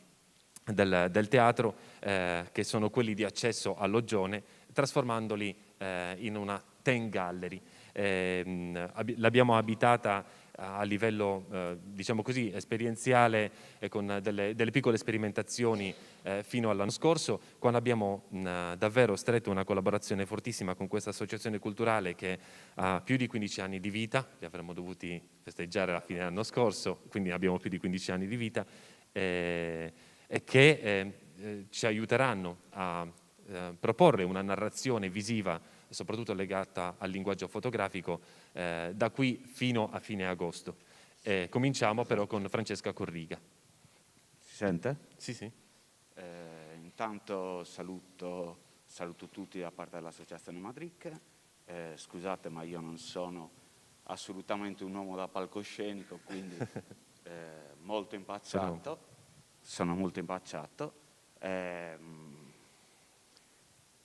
del teatro, che sono quelli di accesso all'Oggione, trasformandoli in una Ten Gallery. L'abbiamo abitata a livello, diciamo così, esperienziale e con delle piccole sperimentazioni fino all'anno scorso, quando abbiamo davvero stretto una collaborazione fortissima con questa associazione culturale che ha più di 15 anni di vita, li avremmo dovuti festeggiare alla fine dell'anno scorso, quindi abbiamo più di 15 anni di vita, e che ci aiuteranno a proporre una narrazione visiva, soprattutto legata al linguaggio fotografico, da qui fino a fine agosto. Cominciamo però con Francesca Corriga. Si sente? Sì, sì. Intanto saluto tutti da parte dell'Associazione Madric. Scusate, ma io non sono assolutamente un uomo da palcoscenico, quindi molto impacciato. Sono molto impacciato.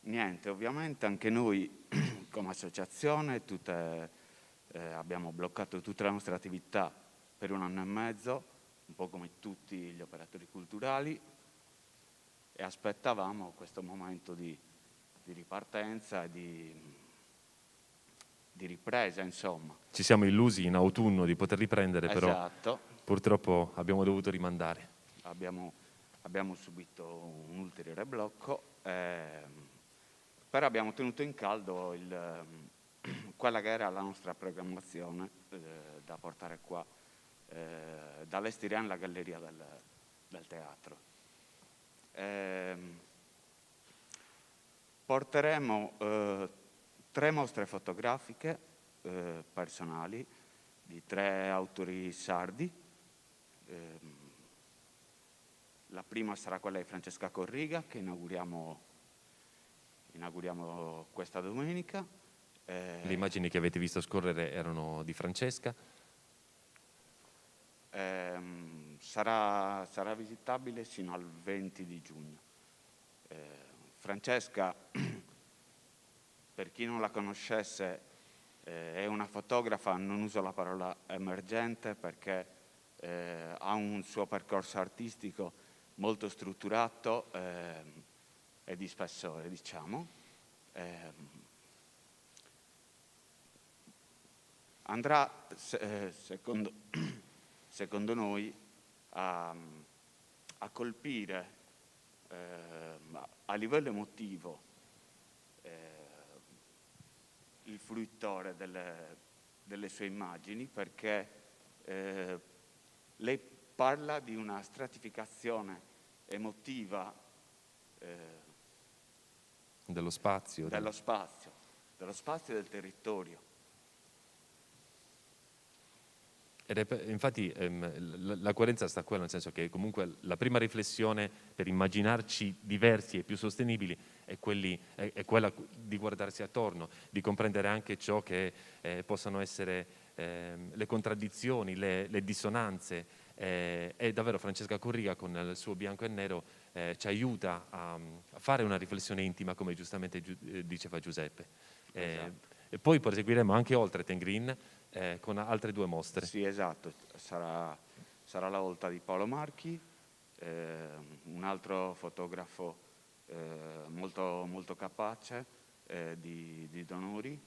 Niente, ovviamente anche noi come associazione abbiamo bloccato tutte le nostre attività per 1 anno e mezzo, un po' come tutti gli operatori culturali, e aspettavamo questo momento di ripartenza e di ripresa, insomma. Ci siamo illusi in autunno di poter riprendere, però Esatto. purtroppo abbiamo dovuto rimandare. Abbiamo subito un ulteriore blocco, però abbiamo tenuto in caldo quella che era la nostra programmazione da portare qua, dall'Estiria nella galleria del teatro. Porteremo 3 mostre fotografiche personali di 3 autori sardi. La prima sarà quella di Francesca Corriga, che inauguriamo questa domenica. Le immagini che avete visto scorrere erano di Francesca? Sarà visitabile sino al 20 di giugno. Francesca, per chi non la conoscesse, è una fotografa, non uso la parola emergente perché ha un suo percorso artistico molto strutturato e di spessore, diciamo. Andrà, secondo noi, a colpire a livello emotivo il fruitore delle sue immagini, perché lei parla di una stratificazione emotiva dello spazio e del territorio. Infatti la coerenza sta qua, nel senso che comunque la prima riflessione per immaginarci diversi e più sostenibili è quella di guardarsi attorno, di comprendere anche ciò che possano essere le contraddizioni, le dissonanze. E davvero Francesca Corriga con il suo bianco e nero ci aiuta a fare una riflessione intima, come giustamente diceva Giuseppe. Esatto. E poi proseguiremo anche oltre Ten Green con altre 2 mostre. Sì, esatto, sarà la volta di Paolo Marchi, un altro fotografo molto, molto capace di Donori,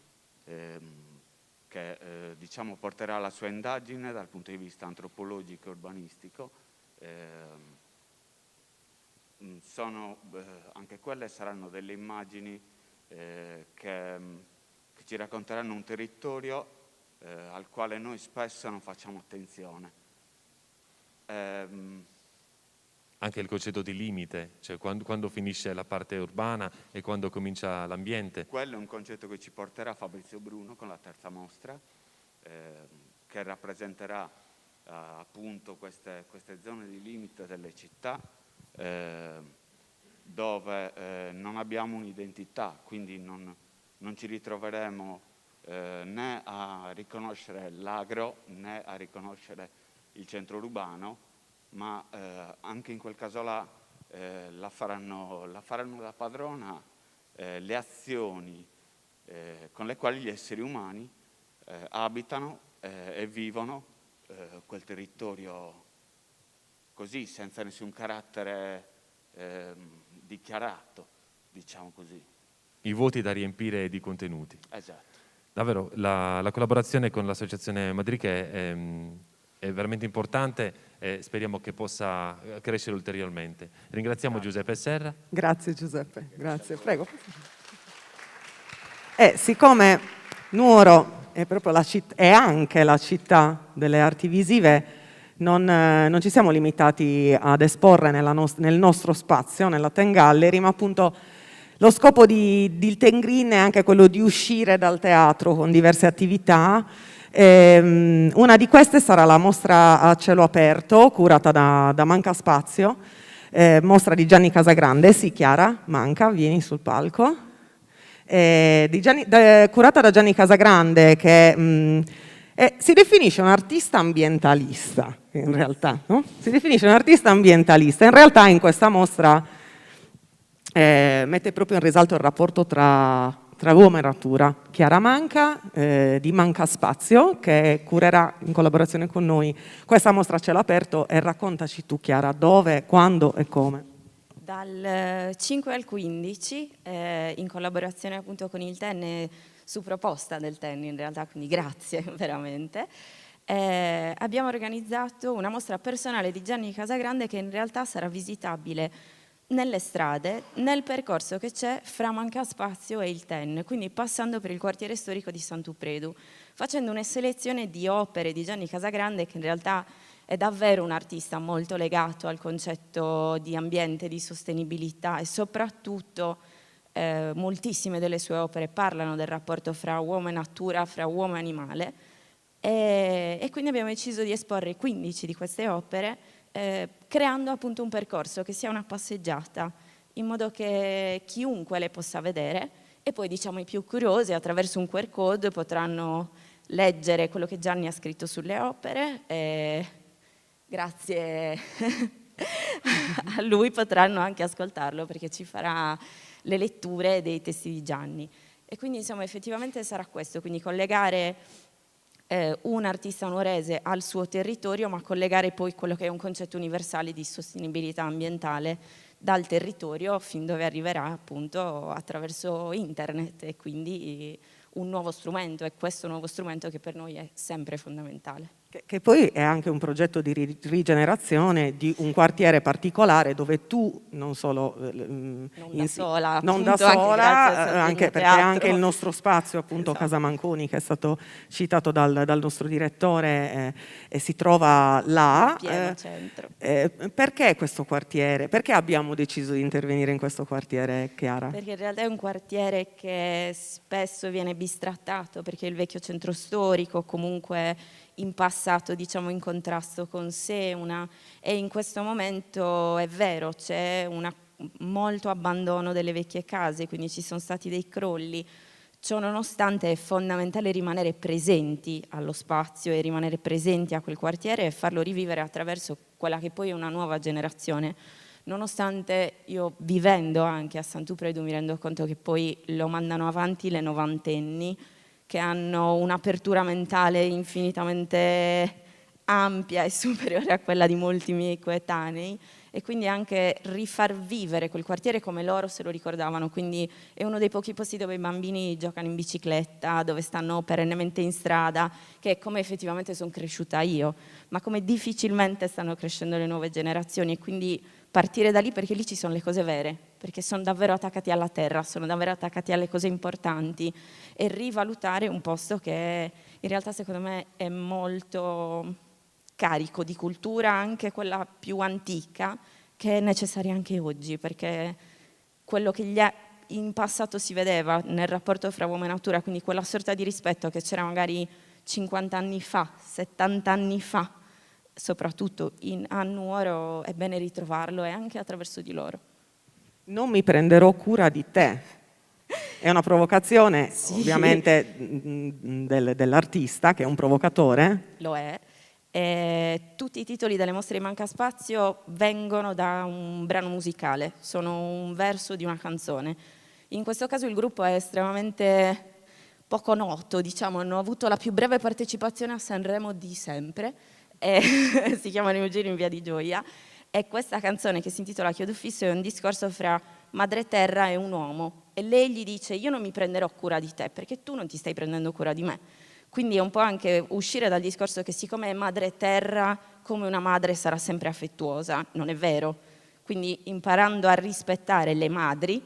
che diciamo porterà la sua indagine dal punto di vista antropologico e urbanistico. Anche quelle saranno delle immagini che ci racconteranno un territorio al quale noi spesso non facciamo attenzione. Anche il concetto di limite, cioè quando finisce la parte urbana e quando comincia l'ambiente. Quello è un concetto che ci porterà Fabrizio Bruno con la terza mostra, che rappresenterà appunto queste zone di limite delle città, dove non abbiamo un'identità, quindi non ci ritroveremo né a riconoscere l'agro né a riconoscere il centro urbano, ma anche in quel caso là la faranno da padrona le azioni con le quali gli esseri umani abitano e vivono quel territorio così, senza nessun carattere dichiarato, diciamo così. I vuoti da riempire di contenuti. Esatto. davvero la collaborazione con l'Associazione Madriche è veramente importante e speriamo che possa crescere ulteriormente. Ringraziamo Giuseppe Serra. Grazie Giuseppe, grazie. Prego. Siccome Nuoro è proprio è anche la città delle arti visive, non ci siamo limitati ad esporre nel nostro spazio, nella Ten Gallery, ma appunto lo scopo di Ten Green è anche quello di uscire dal teatro con diverse attività. Una di queste sarà la mostra a cielo aperto, curata da Manca Spazio, mostra di Gianni Casagrande. Sì, Chiara, Manca, vieni sul palco. Curata da Gianni Casagrande, che si definisce un artista ambientalista, in realtà, no? Si definisce un artista ambientalista. In realtà in questa mostra mette proprio in risalto il rapporto tra uomo e natura. Chiara Manca, di Manca Spazio, che curerà in collaborazione con noi questa mostra a cielo aperto. E raccontaci tu, Chiara, dove, quando e come. Dal 5 al 15, in collaborazione appunto con il TEN, su proposta del TEN in realtà, quindi grazie veramente, abbiamo organizzato una mostra personale di Gianni Casagrande che in realtà sarà visitabile nelle strade, nel percorso che c'è fra Manca Spazio e il TEN, quindi passando per il quartiere storico di Sant'Upredu, facendo una selezione di opere di Gianni Casagrande che in realtà è davvero un artista molto legato al concetto di ambiente, di sostenibilità e soprattutto moltissime delle sue opere parlano del rapporto fra uomo e natura, fra uomo e animale e quindi abbiamo deciso di esporre 15 di queste opere creando appunto un percorso che sia una passeggiata in modo che chiunque le possa vedere e poi diciamo i più curiosi attraverso un QR code potranno leggere quello che Gianni ha scritto sulle opere e grazie a lui potranno anche ascoltarlo perché ci farà le letture dei testi di Gianni e quindi insomma effettivamente sarà questo, quindi collegare un artista nuorese al suo territorio ma collegare poi quello che è un concetto universale di sostenibilità ambientale dal territorio fin dove arriverà appunto attraverso internet e quindi un nuovo strumento e questo nuovo strumento che per noi è sempre fondamentale. Che poi è anche un progetto di rigenerazione di un quartiere particolare dove tu non solo non da sola, anche perché anche il nostro spazio appunto esatto. Casa Manconi che è stato citato dal nostro direttore e si trova là. Pieno centro. Perché questo quartiere? Perché abbiamo deciso di intervenire in questo quartiere, Chiara? Perché in realtà è un quartiere che spesso viene bistrattato perché il vecchio centro storico comunque in passato diciamo in contrasto con sé e in questo momento è vero c'è molto abbandono delle vecchie case quindi ci sono stati dei crolli, ciò nonostante è fondamentale rimanere presenti allo spazio e rimanere presenti a quel quartiere e farlo rivivere attraverso quella che poi è una nuova generazione nonostante io vivendo anche a Sant'Upredu mi rendo conto che poi lo mandano avanti le novantenni che hanno un'apertura mentale infinitamente ampia e superiore a quella di molti miei coetanei e quindi anche rifar vivere quel quartiere come loro se lo ricordavano, quindi è uno dei pochi posti dove i bambini giocano in bicicletta, dove stanno perennemente in strada, che è come effettivamente sono cresciuta io, ma come difficilmente stanno crescendo le nuove generazioni e quindi partire da lì perché lì ci sono le cose vere, perché sono davvero attaccati alla terra, sono davvero attaccati alle cose importanti e rivalutare un posto che in realtà secondo me è molto carico di cultura, anche quella più antica, che è necessaria anche oggi, perché quello che in passato si vedeva nel rapporto fra uomo e natura, quindi quella sorta di rispetto che c'era magari 50 anni fa, 70 anni fa, soprattutto a Nuoro, è bene ritrovarlo e anche attraverso di loro. Non mi prenderò cura di te. È una provocazione sì. Ovviamente dell'artista che è un provocatore. Lo è. Tutti i titoli delle mostre di Manca Spazio vengono da un brano musicale, sono un verso di una canzone. In questo caso il gruppo è estremamente poco noto, diciamo, hanno avuto la più breve partecipazione a Sanremo di sempre, si chiamano Eugenio in Via di Gioia, e questa canzone che si intitola Chiodo Fisso è un discorso fra madre terra è un uomo e lei gli dice io non mi prenderò cura di te perché tu non ti stai prendendo cura di me. Quindi è un po' anche uscire dal discorso che siccome è madre terra, come una madre sarà sempre affettuosa, non è vero. Quindi imparando a rispettare le madri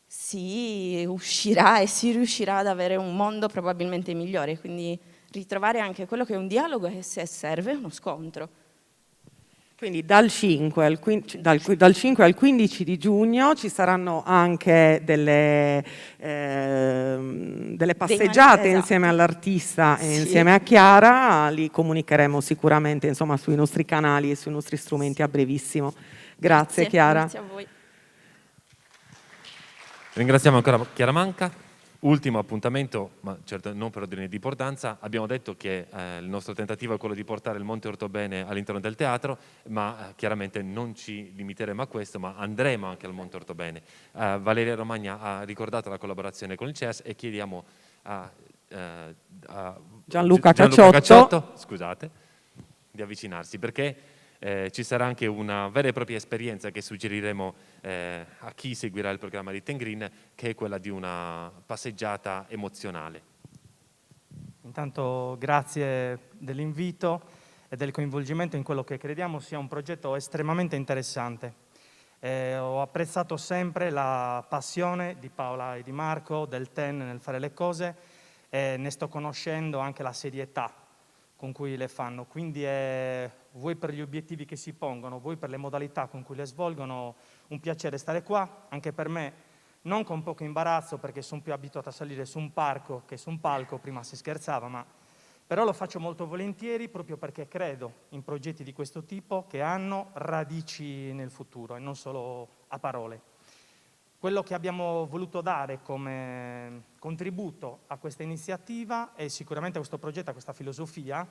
si uscirà e si riuscirà ad avere un mondo probabilmente migliore. Quindi ritrovare anche quello che è un dialogo e se serve uno scontro. Quindi dal 5 al 15 di giugno ci saranno anche delle passeggiate insieme all'artista e insieme a Chiara, li comunicheremo sicuramente insomma, sui nostri canali e sui nostri strumenti a brevissimo. Grazie Chiara. Grazie a voi. Ringraziamo ancora Chiara Manca. Ultimo appuntamento, ma certo non per ordine di importanza, abbiamo detto che il nostro tentativo è quello di portare il Monte Ortobene all'interno del teatro, ma chiaramente non ci limiteremo a questo, ma andremo anche al Monte Ortobene. Valeria Romagna ha ricordato la collaborazione con il CES e chiediamo a Gianluca Cacciotto, scusate, di avvicinarsi, perché ci sarà anche una vera e propria esperienza che suggeriremo a chi seguirà il programma di Ten Green, che è quella di una passeggiata emozionale. Intanto grazie dell'invito e del coinvolgimento in quello che crediamo sia un progetto estremamente interessante. Ho apprezzato sempre la passione di Paola e di Marco, del Ten nel fare le cose, e ne sto conoscendo anche la serietà con cui le fanno, quindi voi per gli obiettivi che si pongono, voi per le modalità con cui le svolgono, un piacere stare qua, anche per me, non con poco imbarazzo perché sono più abituato a salire su un palco che su un palco, prima si scherzava, però lo faccio molto volentieri proprio perché credo in progetti di questo tipo che hanno radici nel futuro e non solo a parole. Quello che abbiamo voluto dare come contributo a questa iniziativa è sicuramente a questo progetto, a questa filosofia,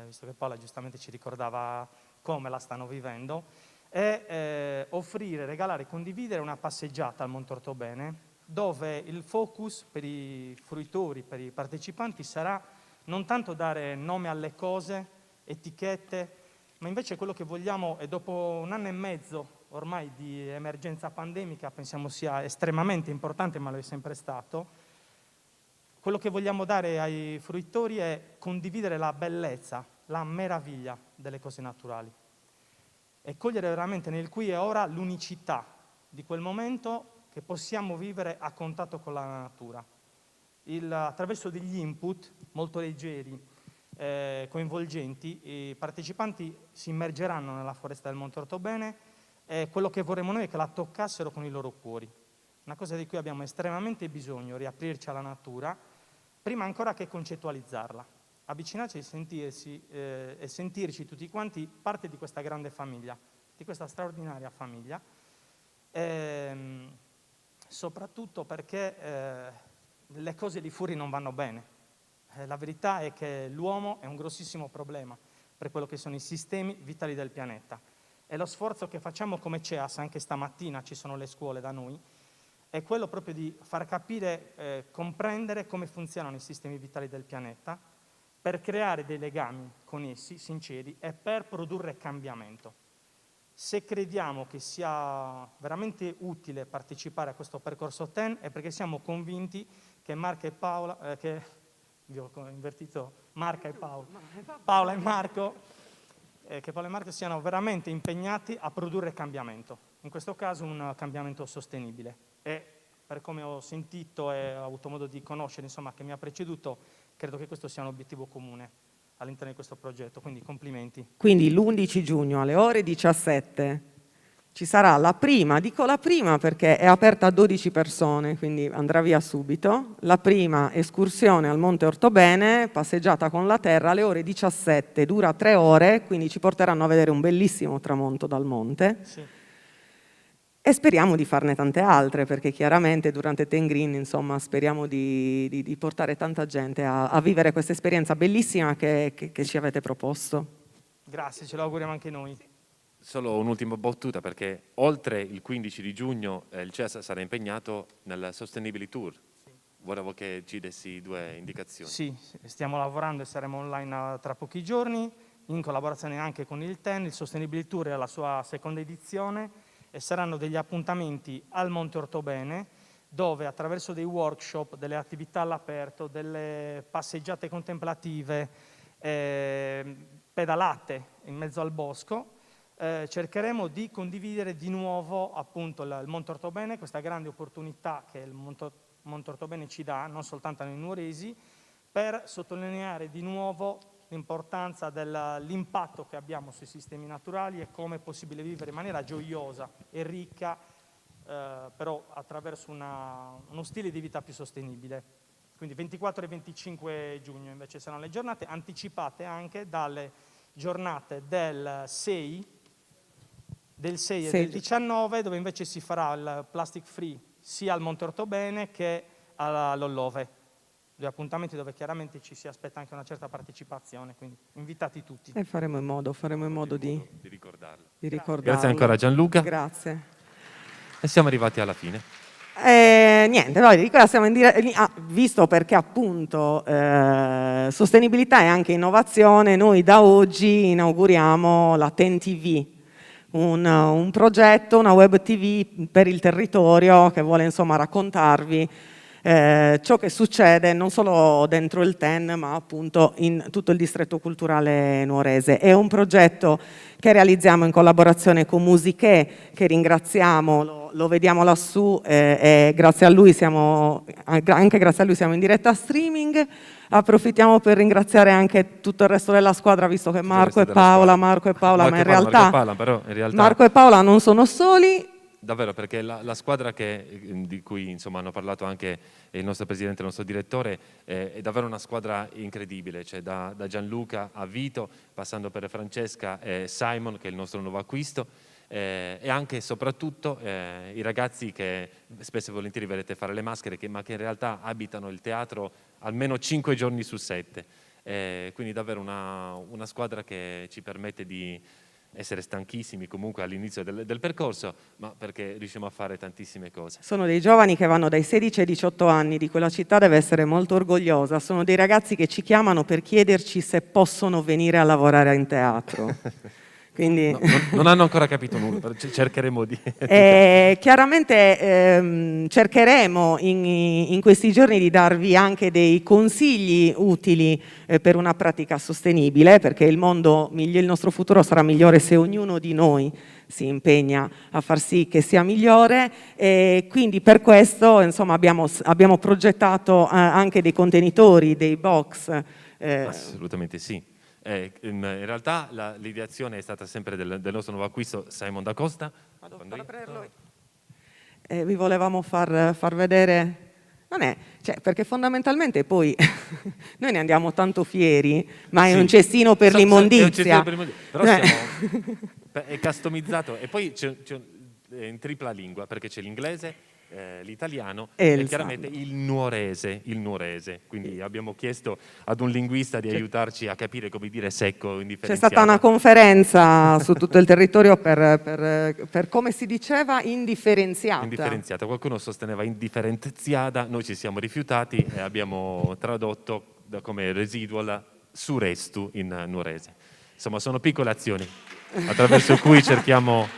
visto che Paola giustamente ci ricordava come la stanno vivendo, è offrire, regalare, condividere una passeggiata al Monte Ortobene dove il focus per i fruitori, per i partecipanti sarà non tanto dare nome alle cose, etichette, ma invece quello che vogliamo è dopo 1 anno e mezzo ormai di emergenza pandemica, pensiamo sia estremamente importante, ma lo è sempre stato, quello che vogliamo dare ai fruitori è condividere la bellezza, la meraviglia delle cose naturali e cogliere veramente nel qui e ora l'unicità di quel momento che possiamo vivere a contatto con la natura. Attraverso degli input molto leggeri, coinvolgenti, i partecipanti si immergeranno nella foresta del Monte Ortobene e quello che vorremmo noi è che la toccassero con i loro cuori. Una cosa di cui abbiamo estremamente bisogno, riaprirci alla natura, prima ancora che concettualizzarla, avvicinarci e sentirci tutti quanti parte di questa grande famiglia, di questa straordinaria famiglia, soprattutto perché le cose di fuori non vanno bene. La verità è che l'uomo è un grossissimo problema per quello che sono i sistemi vitali del pianeta. E lo sforzo che facciamo come CEAS, anche stamattina ci sono le scuole da noi, è quello proprio di far capire, comprendere come funzionano i sistemi vitali del pianeta per creare dei legami con essi, sinceri, e per produrre cambiamento. Se crediamo che sia veramente utile partecipare a questo percorso TEN è perché siamo convinti che Marco e Paola, vi ho invertito Marca e Paola, Paola e Marco, che Paola e Marco siano veramente impegnati a produrre cambiamento, in questo caso un cambiamento sostenibile. E per come ho sentito e ho avuto modo di conoscere, insomma, che mi ha preceduto, credo che questo sia un obiettivo comune all'interno di questo progetto, quindi complimenti. Quindi l'11 giugno alle ore 17 ci sarà la prima, dico la prima perché è aperta a 12 persone, quindi andrà via subito, la prima escursione al Monte Ortobene, passeggiata con la terra alle ore 17, dura 3 ore, quindi ci porteranno a vedere un bellissimo tramonto dal monte. Sì. E speriamo di farne tante altre, perché chiaramente durante Ten Green, insomma, speriamo di portare tanta gente a vivere questa esperienza bellissima che ci avete proposto. Grazie, ce lo auguriamo anche noi. Solo un'ultima battuta, perché oltre il 15 di giugno il CES sarà impegnato nel Sustainability Tour. Volevo che ci dessi 2 indicazioni. Sì, stiamo lavorando e saremo online tra pochi giorni, in collaborazione anche con il TEN. Il Sustainability Tour è alla sua 2ª edizione e saranno degli appuntamenti al Monte Ortobene, dove attraverso dei workshop, delle attività all'aperto, delle passeggiate contemplative, pedalate in mezzo al bosco, cercheremo di condividere di nuovo appunto il Monte Ortobene, questa grande opportunità che il Monte Ortobene ci dà, non soltanto nei nuoresi, per sottolineare di nuovo l'importanza dell'impatto che abbiamo sui sistemi naturali e come è possibile vivere in maniera gioiosa e ricca, però attraverso uno stile di vita più sostenibile. Quindi 24 e 25 giugno invece saranno le giornate, anticipate anche dalle giornate del 6 e del 19, dove invece si farà il plastic free sia al Monte Ortobene che all'Ollove. Due appuntamenti dove chiaramente ci si aspetta anche una certa partecipazione, quindi invitati tutti. E faremo in modo di ricordarlo. Grazie ancora Gianluca. Grazie. E siamo arrivati alla fine. Niente, noi di qua siamo visto perché appunto sostenibilità e anche innovazione, noi da oggi inauguriamo la TEN TV, un progetto, una web TV per il territorio che vuole insomma raccontarvi ciò che succede non solo dentro il TEN ma appunto in tutto il distretto culturale nuorese. È un progetto che realizziamo in collaborazione con Musiche, che ringraziamo, lo vediamo lassù e grazie a lui anche grazie a lui siamo in diretta streaming. Approfittiamo per ringraziare anche tutto il resto della squadra, visto che Marco e Paola, ma in realtà Marco e Paola non sono soli. Davvero, perché la squadra di cui insomma hanno parlato anche il nostro presidente e il nostro direttore è davvero una squadra incredibile, cioè da Gianluca a Vito, passando per Francesca e Simon, che è il nostro nuovo acquisto, e anche e soprattutto i ragazzi che spesso e volentieri vedete fare le maschere, ma che in realtà abitano il teatro almeno 5 giorni su 7. Quindi davvero una squadra che ci permette di essere stanchissimi comunque all'inizio del percorso, ma perché riusciamo a fare tantissime cose. Sono dei giovani che vanno dai 16 ai 18 anni, di quella città deve essere molto orgogliosa, sono dei ragazzi che ci chiamano per chiederci se possono venire a lavorare in teatro. Quindi... non hanno ancora capito nulla, cercheremo di... chiaramente cercheremo in questi giorni di darvi anche dei consigli utili per una pratica sostenibile, perché il nostro futuro sarà migliore se ognuno di noi si impegna a far sì che sia migliore, e quindi per questo insomma abbiamo progettato anche dei contenitori, dei box. Assolutamente sì. In realtà l'ideazione è stata sempre del nostro nuovo acquisto Simon Da Costa. Vi volevamo far vedere, perché fondamentalmente poi noi ne andiamo tanto fieri, ma è un cestino per l'immondizia. Però è customizzato e poi c'è in tripla lingua, perché c'è l'inglese, l'italiano e chiaramente il nuorese. Quindi abbiamo chiesto ad un linguista di aiutarci a capire come dire secco, indifferenziato. C'è stata una conferenza su tutto il territorio per come si diceva, indifferenziata. Qualcuno sosteneva indifferenziata, noi ci siamo rifiutati e abbiamo tradotto come residual su restu in nuorese. Insomma, sono piccole azioni attraverso cui cerchiamo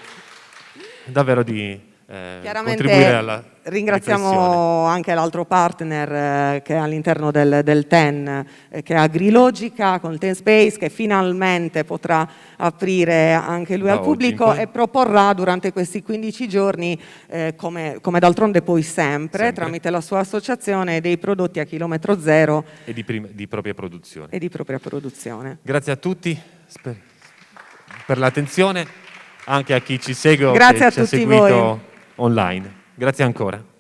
davvero di contribuire alla ringraziamo riflessione. Anche l'altro partner che è all'interno del TEN, che è Agrilogica con il TEN Space, che finalmente potrà aprire anche lui al pubblico e proporrà durante questi 15 giorni, come d'altronde poi sempre, tramite la sua associazione, dei prodotti a chilometro zero e di propria produzione. Grazie a tutti per l'attenzione, anche a chi ci segue o che ci ha seguito online. Grazie ancora.